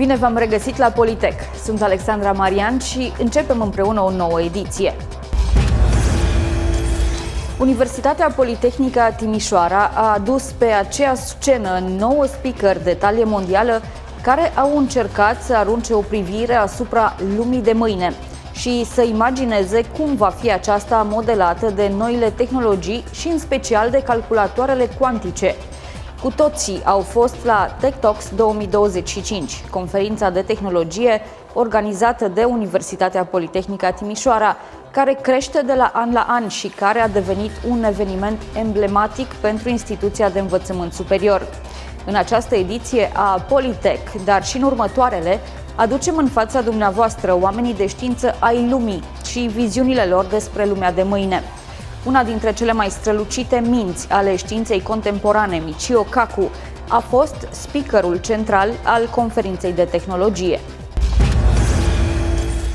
Bine v-am regăsit la PoliTech! Sunt Alexandra Marian și începem împreună o nouă ediție. Universitatea Politehnică a Timișoara a adus pe aceeași scenă 9 speakeri de talie mondială care au încercat să arunce o privire asupra lumii de mâine și să imagineze cum va fi aceasta modelată de noile tehnologii și în special de calculatoarele cuantice. Cu toții au fost la Tech Talks 2025, conferința de tehnologie organizată de Universitatea Politehnică a Timișoara, care crește de la an la an și care a devenit un eveniment emblematic pentru instituția de învățământ superior. În această ediție a PoliTech, dar și în următoarele, aducem în fața dumneavoastră oamenii de știință ai lumii și viziunile lor despre lumea de mâine. Una dintre cele mai strălucite minți ale științei contemporane, Michio Kaku, a fost speakerul central al conferinței de tehnologie.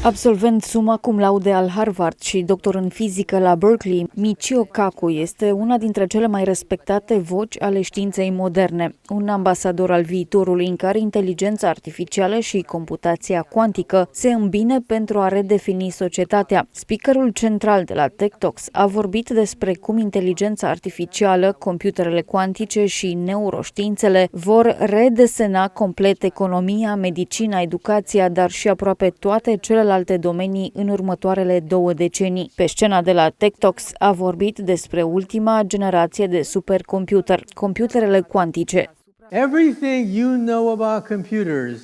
Absolvent summa cum laude al Harvard și doctor în fizică la Berkeley, Michio Kaku este una dintre cele mai respectate voci ale științei moderne, un ambasador al viitorului în care inteligența artificială și computația cuantică se îmbină pentru a redefini societatea. Speakerul central de la Tech Talks a vorbit despre cum inteligența artificială, computerele cuantice și neuroștiințele vor redesena complet economia, medicina, educația, dar și aproape toate celelalte domenii în următoarele 2 decenii. Pe scena de la Tech Talks a vorbit despre ultima generație de supercomputer, computerele cuantice. Everything you know about computers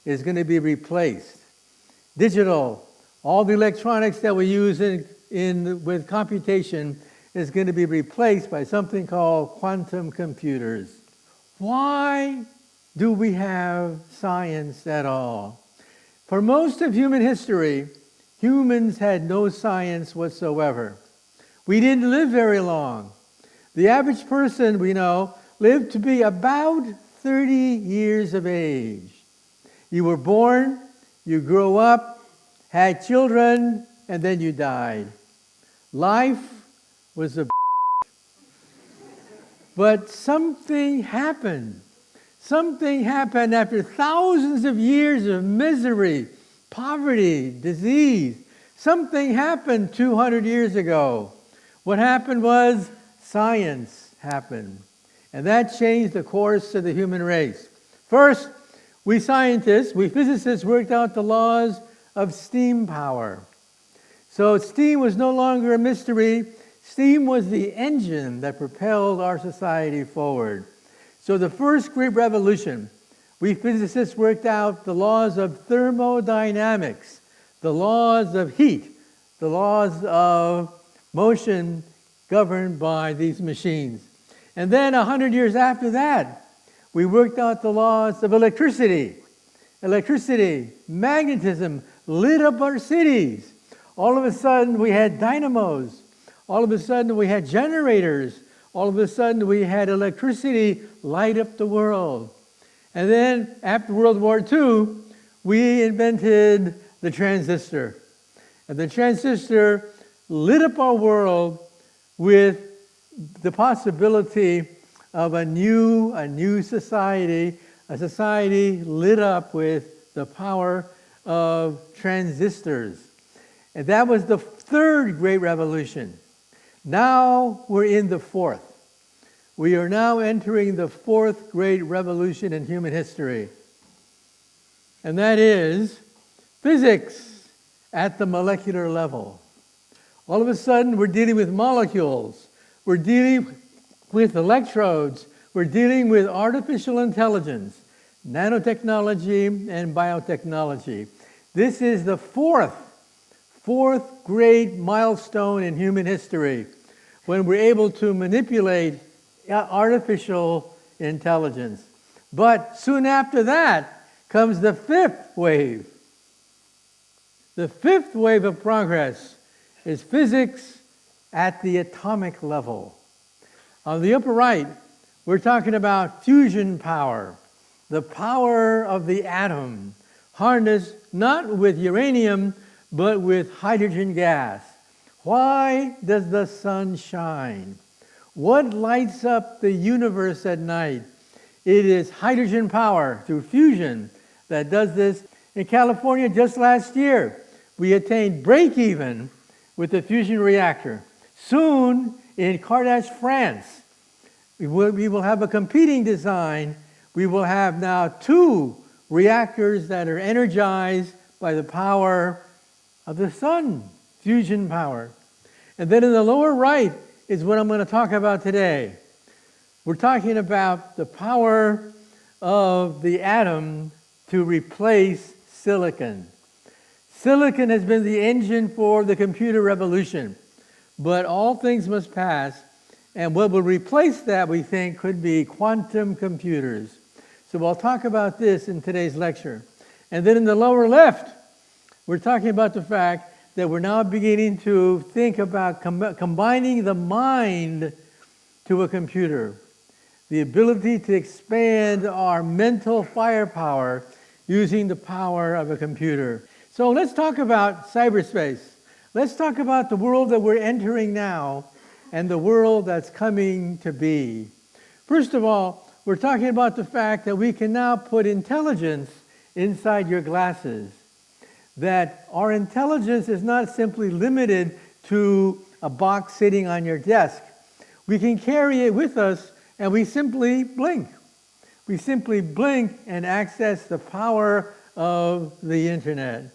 is going to be replaced. Digital, all the electronics that we use with computation is going to be replaced by something called quantum computers. Why do we have science at all? For most of human history, humans had no science whatsoever. We didn't live very long. The average person, we know, lived to be about 30 years of age. You were born, you grew up, had children, and then you died. Life was a But something happened. Something happened after thousands of years of misery, poverty, disease. Something happened 200 years ago. What happened was science happened. And that changed the course of the human race. First, we scientists, we physicists worked out the laws of steam power. So steam was no longer a mystery. Steam was the engine that propelled our society forward. So the first great revolution, we physicists worked out the laws of thermodynamics, the laws of heat, the laws of motion governed by these machines. And then 100 years after that, we worked out the laws of electricity. Electricity, magnetism lit up our cities. All of a sudden we had dynamos. All of a sudden we had generators. All of a sudden we had electricity light up the world. And then after World War II, we invented the transistor. And the transistor lit up our world with the possibility of a new society, a society lit up with the power of transistors. And that was the third great revolution. Now we're in the fourth. We are now entering the fourth great revolution in human history. And that is physics at the molecular level. All of a sudden, we're dealing with molecules. We're dealing with electrodes. We're dealing with artificial intelligence, nanotechnology, and biotechnology. This is the fourth great milestone in human history when we're able to manipulate artificial intelligence. But soon after that comes the fifth wave. The fifth wave of progress is physics at the atomic level. On the upper right, we're talking about fusion power, the power of the atom, harnessed not with uranium, but with hydrogen gas. Why does the sun shine? What lights up the universe at night? It is hydrogen power through fusion that does this. In California, just last year, we attained break-even with the fusion reactor. Soon, in Cardache, France, we will have a competing design. We will have now 2 reactors that are energized by the power of the sun, fusion power. And then in the lower right is what I'm going to talk about today. We're talking about the power of the atom to replace silicon. Silicon has been the engine for the computer revolution, but all things must pass, and what will replace that, we think, could be quantum computers. So I'll talk about this in today's lecture. And then in the lower left, we're talking about the fact that we're now beginning to think about combining the mind to a computer, the ability to expand our mental firepower using the power of a computer. So let's talk about cyberspace. Let's talk about the world that we're entering now and the world that's coming to be. First of all, we're talking about the fact that we can now put intelligence inside your glasses. That our intelligence is not simply limited to a box sitting on your desk. We can carry it with us, and we simply blink. We simply blink and access the power of the internet.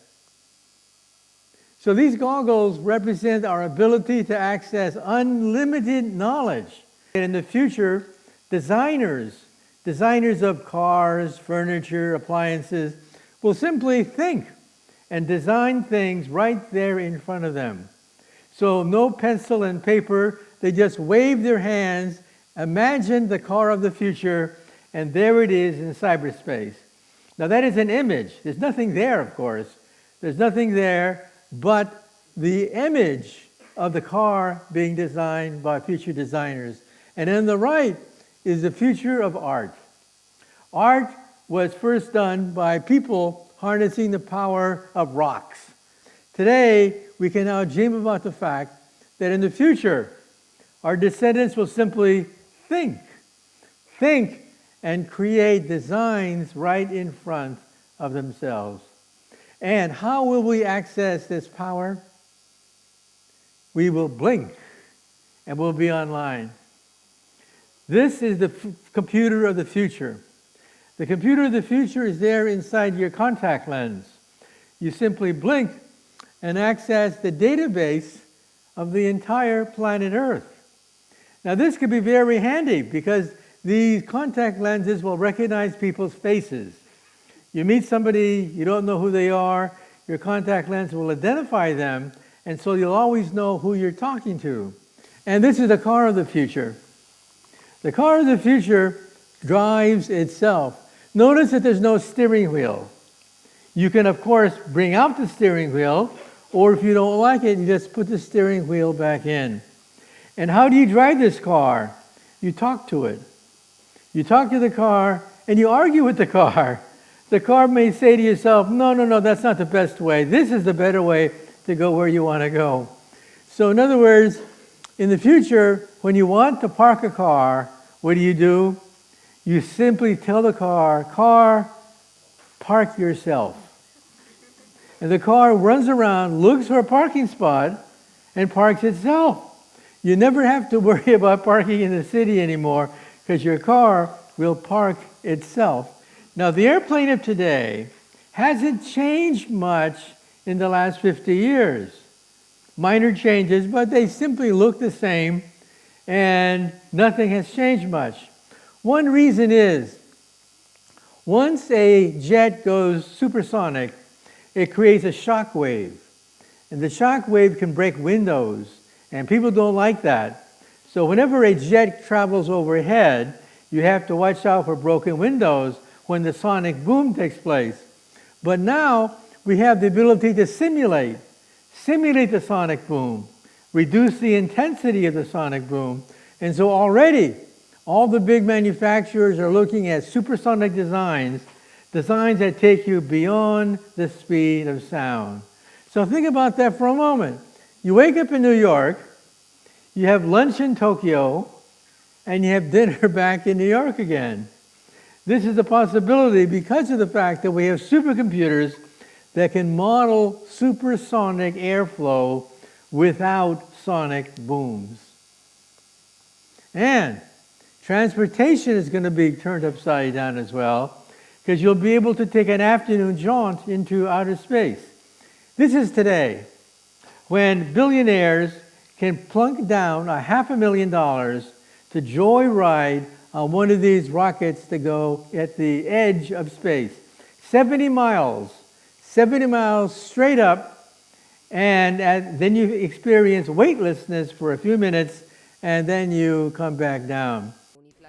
So these goggles represent our ability to access unlimited knowledge. And in the future, designers of cars, furniture, appliances, will simply think and design things right there in front of them. So no pencil and paper, they just wave their hands, imagine the car of the future, and there it is in cyberspace. Now that is an image. There's nothing there, of course. There's nothing there but the image of the car being designed by future designers. And on the right is the future of art. Art was first done by people harnessing the power of rocks. Today, we can now dream about the fact that in the future, our descendants will simply think and create designs right in front of themselves. And how will we access this power? We will blink and we'll be online. This is the computer of the future. The computer of the future is there inside your contact lens. You simply blink and access the database of the entire planet Earth. Now this could be very handy because these contact lenses will recognize people's faces. You meet somebody, you don't know who they are, your contact lens will identify them, and so you'll always know who you're talking to. And this is the car of the future. The car of the future drives itself. Notice that there's no steering wheel. You can, of course, bring out the steering wheel, or if you don't like it, you just put the steering wheel back in. And how do you drive this car? You talk to it. You talk to the car, and you argue with the car. The car may say to yourself, no, that's not the best way. This is the better way to go where you want to go. So in other words, in the future, when you want to park a car, what do? You simply tell the car, park yourself. And the car runs around, looks for a parking spot, and parks itself. You never have to worry about parking in the city anymore because your car will park itself. Now, the airplane of today hasn't changed much in the last 50 years. Minor changes, but they simply look the same, and nothing has changed much. One reason is, once a jet goes supersonic, it creates a shock wave. And the shock wave can break windows, and people don't like that. So whenever a jet travels overhead, you have to watch out for broken windows when the sonic boom takes place. But now we have the ability to simulate the sonic boom, reduce the intensity of the sonic boom. And so already, all the big manufacturers are looking at supersonic designs that take you beyond the speed of sound. So think about that for a moment. You wake up in New York, you have lunch in Tokyo, and you have dinner back in New York again. This is a possibility because of the fact that we have supercomputers that can model supersonic airflow without sonic booms. And transportation is going to be turned upside down as well, because you'll be able to take an afternoon jaunt into outer space. This is today, when billionaires can plunk down $500,000 to joyride on one of these rockets to go at the edge of space. 70 miles straight up, and then you experience weightlessness for a few minutes, and then you come back down.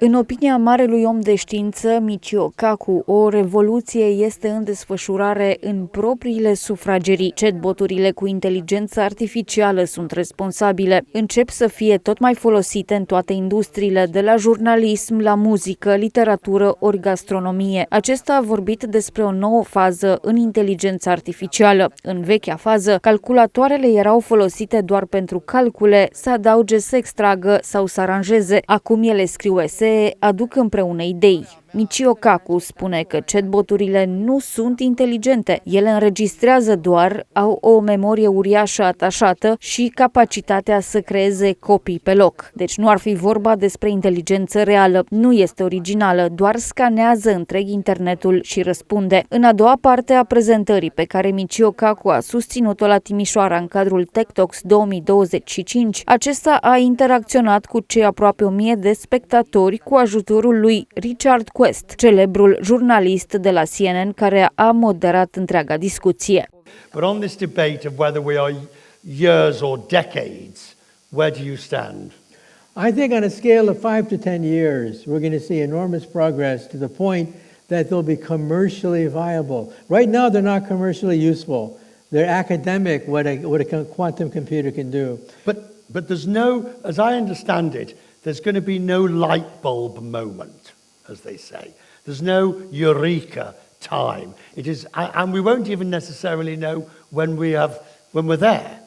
În opinia marelui om de știință, Michio Kaku, o revoluție este în desfășurare în propriile sufragerii. Chatboturile cu inteligență artificială sunt responsabile. Încep să fie tot mai folosite în toate industriile, de la jurnalism, la muzică, literatură ori gastronomie. Acesta a vorbit despre o nouă fază în inteligența artificială. În vechea fază, calculatoarele erau folosite doar pentru calcule, să adauge, să extragă sau să aranjeze. Acum ele scriu esee, aduc împreună idei. Michio Kaku spune că chatboturile nu sunt inteligente. Ele înregistrează doar, au o memorie uriașă atașată și capacitatea să creeze copii pe loc. Deci nu ar fi vorba despre inteligență reală, nu este originală, doar scanează întreg internetul și răspunde. În a doua parte a prezentării pe care Michio Kaku a susținut-o la Timișoara în cadrul Tech Talks 2025, acesta a interacționat cu cei aproape 1000 de spectatori cu ajutorul lui Richard Quest, celebrul jurnalist de la CNN care a moderat întreaga discuție. But on this debate of whether we are years or decades, where do you stand? I think on a scale of 5 to 10 years, we're going to see enormous progress to the point that they'll be commercially viable. Right now, they're not commercially useful. They're academic, what a quantum computer can do. But there's no, as I understand it, there's going to be no light bulb moment, as they say. There's no eureka time. It is, and we won't even necessarily know when we're there.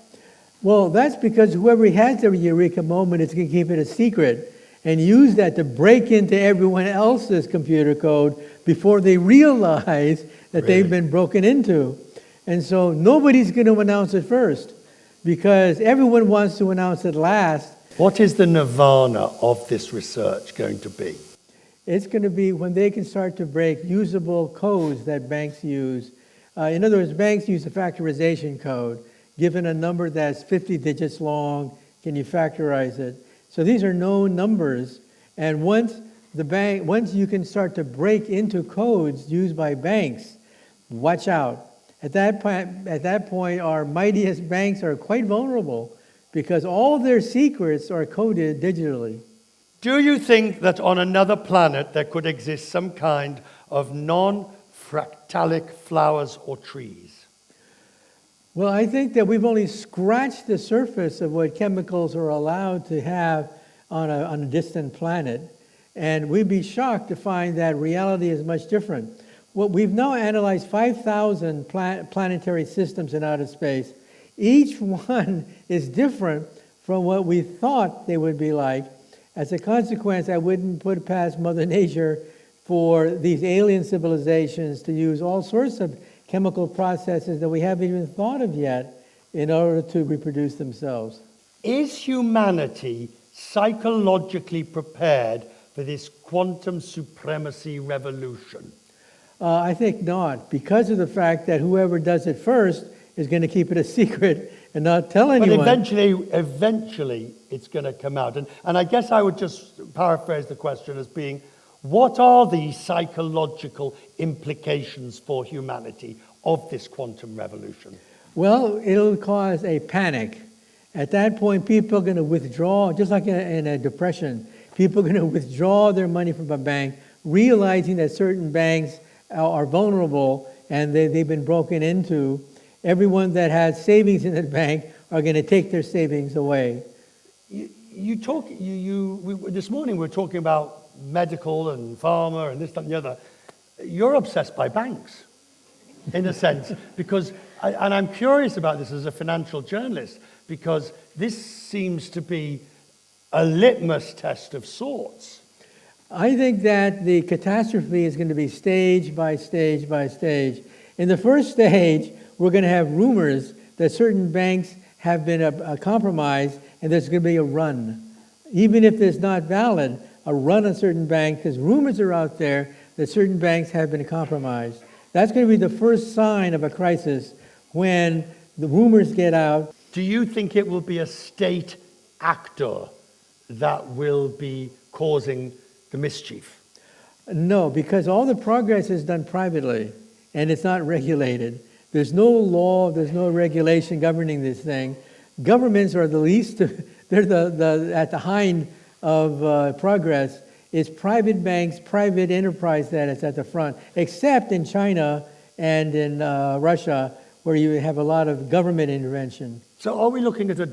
Well, that's because whoever has the eureka moment is going to keep it a secret and use that to break into everyone else's computer code before they realize that they've been broken into. And so nobody's going to announce it first because everyone wants to announce it last. What is the nirvana of this research going to be? It's going to be when they can start to break usable codes that banks use. In other words, banks use a factorization code. Given a number that's 50 digits long, can you factorize it? So these are known numbers, and once you can start to break into codes used by banks, watch out. At that point, our mightiest banks are quite vulnerable because all their secrets are coded digitally. Do you think that on another planet there could exist some kind of non-fractalic flowers or trees? Well, I think that we've only scratched the surface of what chemicals are allowed to have on a distant planet. And we'd be shocked to find that reality is much different. Well, we've now analyzed 5,000 planetary systems in outer space. Each one is different from what we thought they would be like. As a consequence, I wouldn't put past Mother Nature for these alien civilizations to use all sorts of chemical processes that we haven't even thought of yet in order to reproduce themselves. Is humanity psychologically prepared for this quantum supremacy revolution? I think not, because of the fact that whoever does it first is going to keep it a secret and not tell anyone. But eventually it's going to come out. And I guess I would just paraphrase the question as being, what are the psychological implications for humanity of this quantum revolution? Well, it'll cause a panic. At that point, people are going to withdraw, just like in a depression. People are going to withdraw their money from a bank, realizing that certain banks are vulnerable and they've been broken into. Everyone that has savings in the bank are going to take their savings away. This morning we were talking about medical and pharma and this, that, and the other. You're obsessed by banks, in a sense, because, and I'm curious about this as a financial journalist, because this seems to be a litmus test of sorts. I think that the catastrophe is going to be stage by stage by stage. In the first stage, we're going to have rumors that certain banks have been compromised and there's going to be a run. Even if it's not valid, a run on certain banks, because rumors are out there that certain banks have been compromised. That's going to be the first sign of a crisis when the rumors get out. Do you think it will be a state actor that will be causing the mischief? No, because all the progress is done privately and it's not regulated. There's no law, there's no regulation governing this thing. Governments are the least, they're at the hind of progress. It's private banks, private enterprise that is at the front, except in China and in Russia, where you have a lot of government intervention. So are we looking at a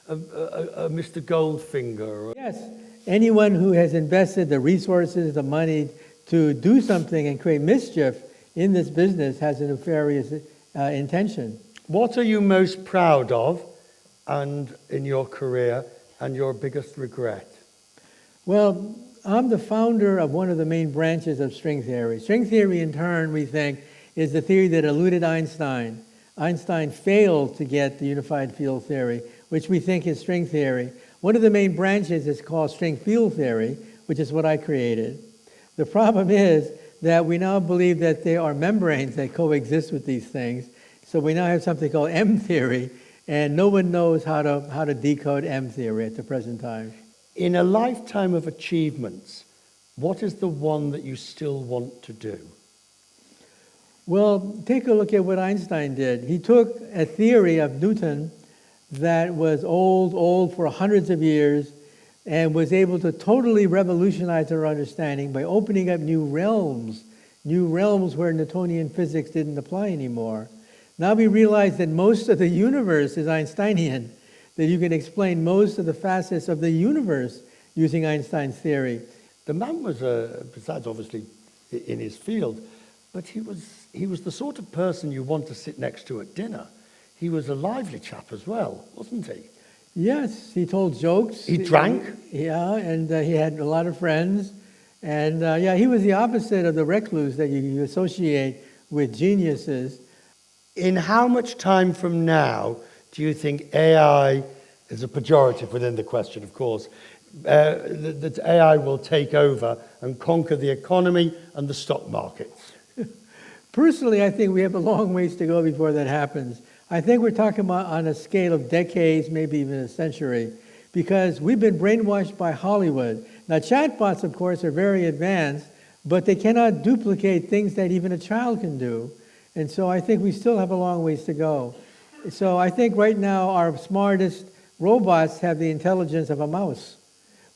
Mr. Goldfinger? Yes, anyone who has invested the resources, the money to do something and create mischief in this business has a nefarious intention. What are you most proud of and in your career and your biggest regret? Well, I'm the founder of one of the main branches of string theory. String theory, in turn, we think, is the theory that eluded Einstein. Einstein failed to get the unified field theory, which we think is string theory. One of the main branches is called string field theory, which is what I created. The problem is that we now believe that there are membranes that coexist with these things. So we now have something called M theory, and no one knows how to decode M theory at the present time. In a lifetime of achievements, what is the one that you still want to do? Well, take a look at what Einstein did. He took a theory of Newton that was old for hundreds of years, and was able to totally revolutionize our understanding by opening up new realms where Newtonian physics didn't apply anymore. Now we realize that most of the universe is Einsteinian, that you can explain most of the facets of the universe using Einstein's theory. The man was, besides obviously in his field, but he was the sort of person you want to sit next to at dinner. He was a lively chap as well, wasn't he? Yes, he told jokes. He drank? Yeah, and he had a lot of friends. And he was the opposite of the recluse that you associate with geniuses. In how much time from now do you think AI, is a pejorative within the question, of course, that AI will take over and conquer the economy and the stock markets? Personally, I think we have a long ways to go before that happens. I think we're talking about on a scale of decades, maybe even a century, because we've been brainwashed by Hollywood. Now, chatbots, of course, are very advanced, but they cannot duplicate things that even a child can do. And so I think we still have a long ways to go. So I think right now our smartest robots have the intelligence of a mouse.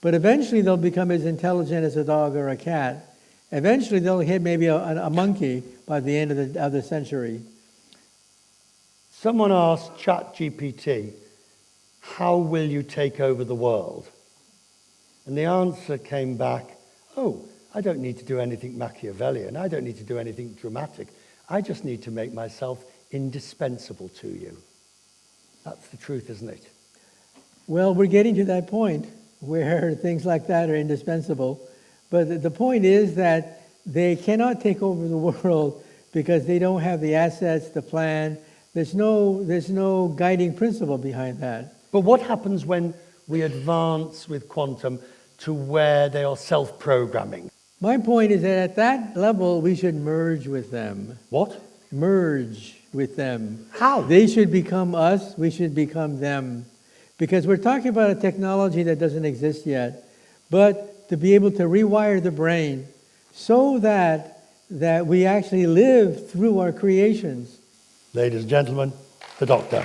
But eventually they'll become as intelligent as a dog or a cat. Eventually they'll hit maybe a monkey by the end of the century. Someone asked ChatGPT, how will you take over the world? And the answer came back, oh, I don't need to do anything Machiavellian. I don't need to do anything dramatic. I just need to make myself indispensable to you. That's the truth, isn't it? Well, we're getting to that point where things like that are indispensable. But the point is that they cannot take over the world because they don't have the assets, the plan. There's no guiding principle behind that. But what happens when we advance with quantum to where they are self-programming? My point is that at that level, we should merge with them. What? Merge with them. How? They should become us, we should become them. Because we're talking about a technology that doesn't exist yet, but to be able to rewire the brain so that we actually live through our creations. Ladies and gentlemen, the doctor.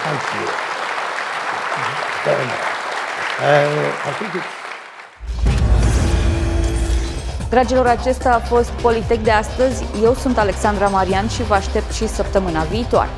Thank you. Very much. I think it's... Dragilor, acesta a fost PoliTech de astăzi. Eu sunt Alexandra Marian și vă aștept și săptămâna viitoare.